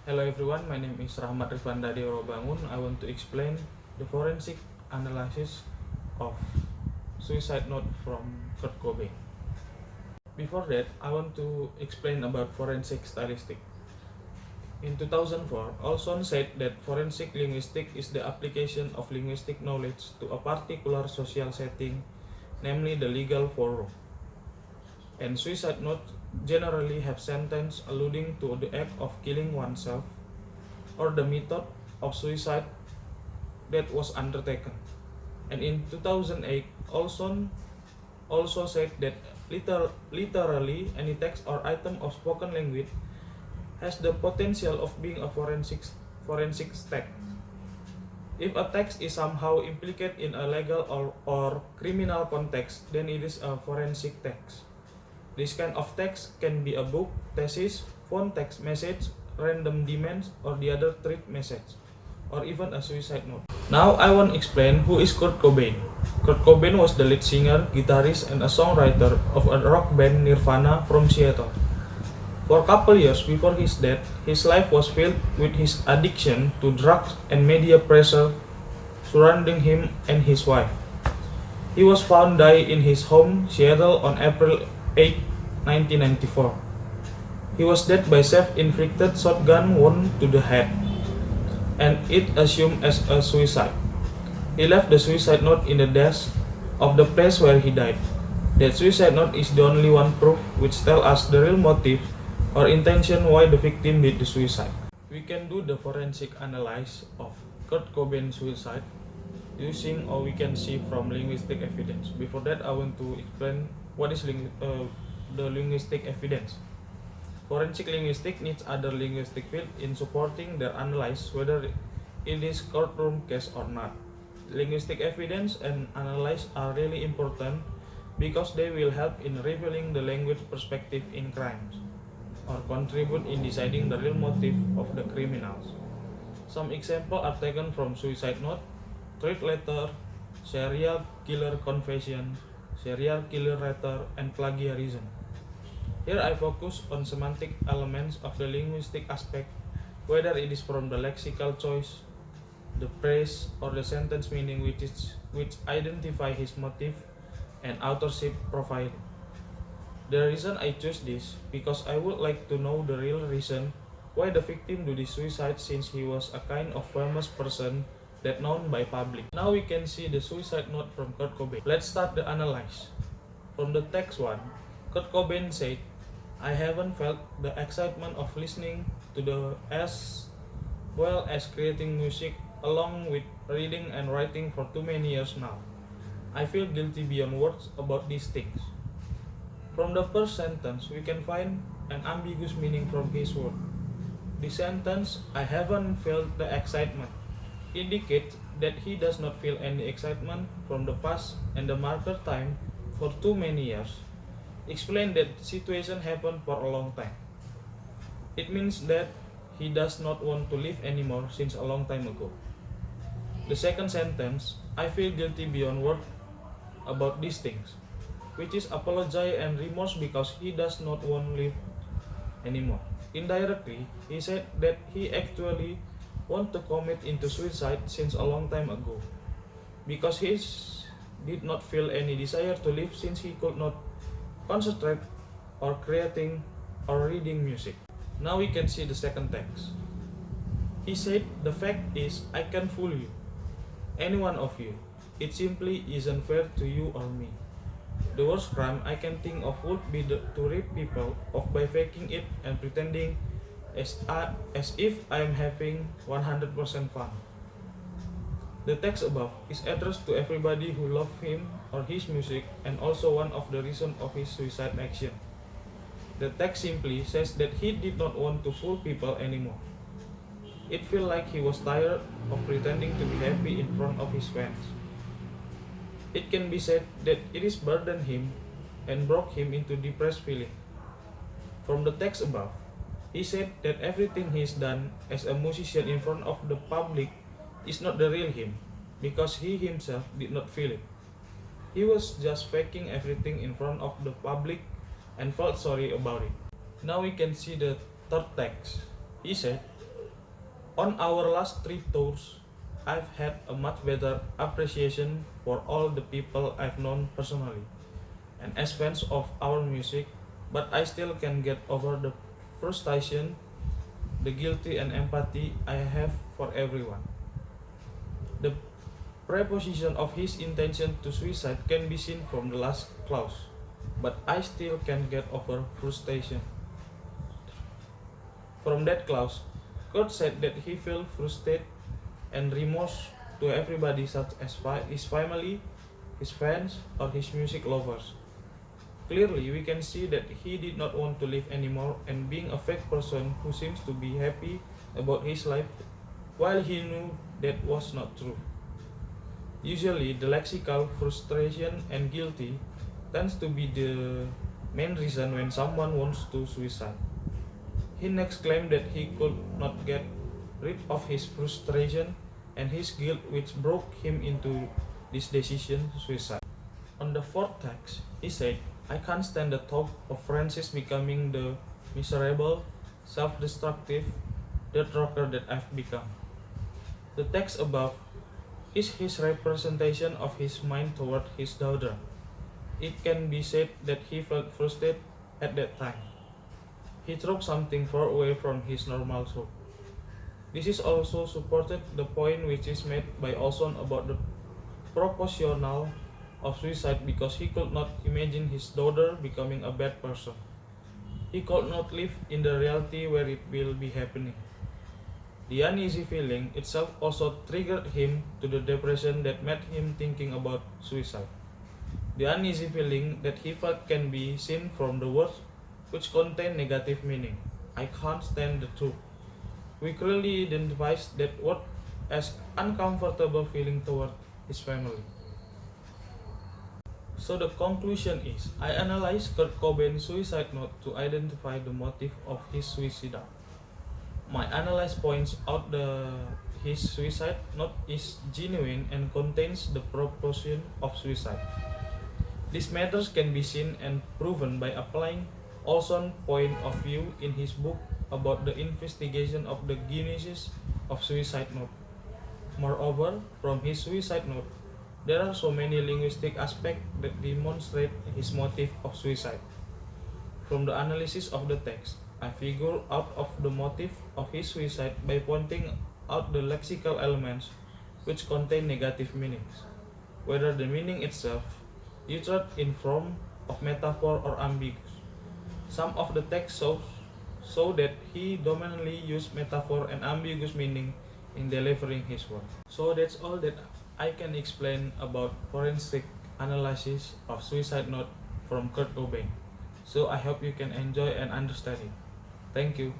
Hello everyone, my name is Rahmad Rivanda Dewro Bangun. I want to explain the forensic analysis of suicide note from Kurt Cobain. Before that, I want to explain about forensic stylistic. In 2004, Olson said that forensic linguistics is the application of linguistic knowledge to a particular social setting, namely the legal forum. And suicide notes generally have sentences alluding to the act of killing oneself or the method of suicide that was undertaken. And in 2008, Olson also said that literally any text or item of spoken language has the potential of being a forensic text. If a text is somehow implicated in a legal or criminal context, then it is a forensic text. This kind of text can be a book, thesis, phone text message, random demands, or the other threat message, or even a suicide note. Now I want to explain who is Kurt Cobain. Kurt Cobain was the lead singer, guitarist, and a songwriter of a rock band Nirvana from Seattle. For a couple years before his death, his life was filled with his addiction to drugs and media pressure surrounding him and his wife. He was found dead in his home, Seattle, on April 8, 1994. He was dead by self-inflicted shotgun wound to the head, and it assumed as a suicide. He left the suicide note in the desk of the place where he died. That suicide note is the only one proof which tells us the real motive or intention why the victim did the suicide. We can do the forensic analysis of Kurt Cobain's suicide using or we can see from linguistic evidence. Before that, I want to explain what is the linguistic evidence. Forensic linguistics needs other linguistic field in supporting their analysis whether it is courtroom case or not. Linguistic evidence and analysis are really important because they will help in revealing the language perspective in crimes or contribute in deciding the real motive of the criminals. Some examples are taken from suicide note, threat letter, serial killer confession, serial killer letter, and plagiarism. Here I focus on semantic elements of the linguistic aspect, whether it is from the lexical choice, the phrase, or the sentence meaning which identify his motive and authorship profile. The reason I choose this because I would like to know the real reason why the victim did this suicide, since he was a kind of famous person that known by public. Now we can see the suicide note from Kurt Cobain. Let's start the analysis. From the text one, Kurt Cobain said, "I haven't felt the excitement of listening to the as well as creating music along with reading and writing for too many years now. I feel guilty beyond words about these things." From the first sentence, we can find an ambiguous meaning from his word. The sentence, "I haven't felt the excitement," indicates that he does not feel any excitement from the past, and the marker time for too many years explain that situation happened for a long time. It means that he does not want to live anymore since a long time ago. The second sentence, "I feel guilty beyond word about these things," which is apology and remorse because he does not want to live anymore. Indirectly, he said that he actually want to commit into suicide since a long time ago, because he did not feel any desire to live since he could not concentrate or creating or reading music. Now we can see the second text. He said, "The fact is, I can fool you, any one of you. It simply isn't fair to you or me. The worst crime I can think of would be to rip people off by faking it and pretending as if I am having 100% fun." The text above is addressed to everybody who loves him or his music, and also one of the reasons of his suicide action. The text simply says that he did not want to fool people anymore. It feels like he was tired of pretending to be happy in front of his fans. It can be said that it is burdened him and brought him into depressed feeling. From the text above, he said that everything he's done as a musician in front of the public is not the real him, because he himself did not feel it. He was just faking everything in front of the public and felt sorry about it. Now we can see the third text. He said, On our last three tours, I've had a much better appreciation for all the people I've known personally and as fans of our music, but I still can get over the frustration, the guilty and empathy I have for everyone. The preposition of his intention to suicide can be seen from the last clause, but I still can get over frustration. From that clause, Kurt said that he felt frustrated and remorse to everybody such as his family, his fans, or his music lovers. Clearly, we can see that he did not want to live anymore and being a fake person who seems to be happy about his life while he knew that was not true. Usually, the lexical frustration and guilty tends to be the main reason when someone wants to suicide. He next claimed that he could not get rid of his frustration and his guilt, which broke him into this decision to suicide. On the fourth text, he said, I can't stand the thought of Francis becoming the miserable, self-destructive dirt rocker that I've become. The text above is his representation of his mind toward his daughter. It can be said that he felt frustrated at that time. He threw something far away from his normal self. This is also supported the point which is made by Olson about the proportional of suicide because he could not imagine his daughter becoming a bad person. He could not live in the reality where it will be happening. The uneasy feeling itself also triggered him to the depression that made him thinking about suicide. The uneasy feeling that he felt can be seen from the words which contain negative meaning. I can't stand the truth. We clearly identifies that word as uncomfortable feeling toward his family. So the conclusion is, I analyzed Kurt Cobain's suicide note to identify the motive of his suicide. My analysis points out his suicide note is genuine and contains the proportion of suicide. These matters can be seen and proven by applying Olson's point of view in his book about the investigation of the genesis of suicide note. Moreover, from his suicide note, there are so many linguistic aspects that demonstrate his motive of suicide. From the analysis of the text, I figure out of the motive of his suicide by pointing out the lexical elements which contain negative meanings, whether the meaning itself uttered in form of metaphor or ambiguous. Some of the text show that he dominantly used metaphor and ambiguous meaning in delivering his work. So that's all that I can explain about forensic analysis of suicide note from Kurt Cobain. So I hope you can enjoy and understand it. Thank you.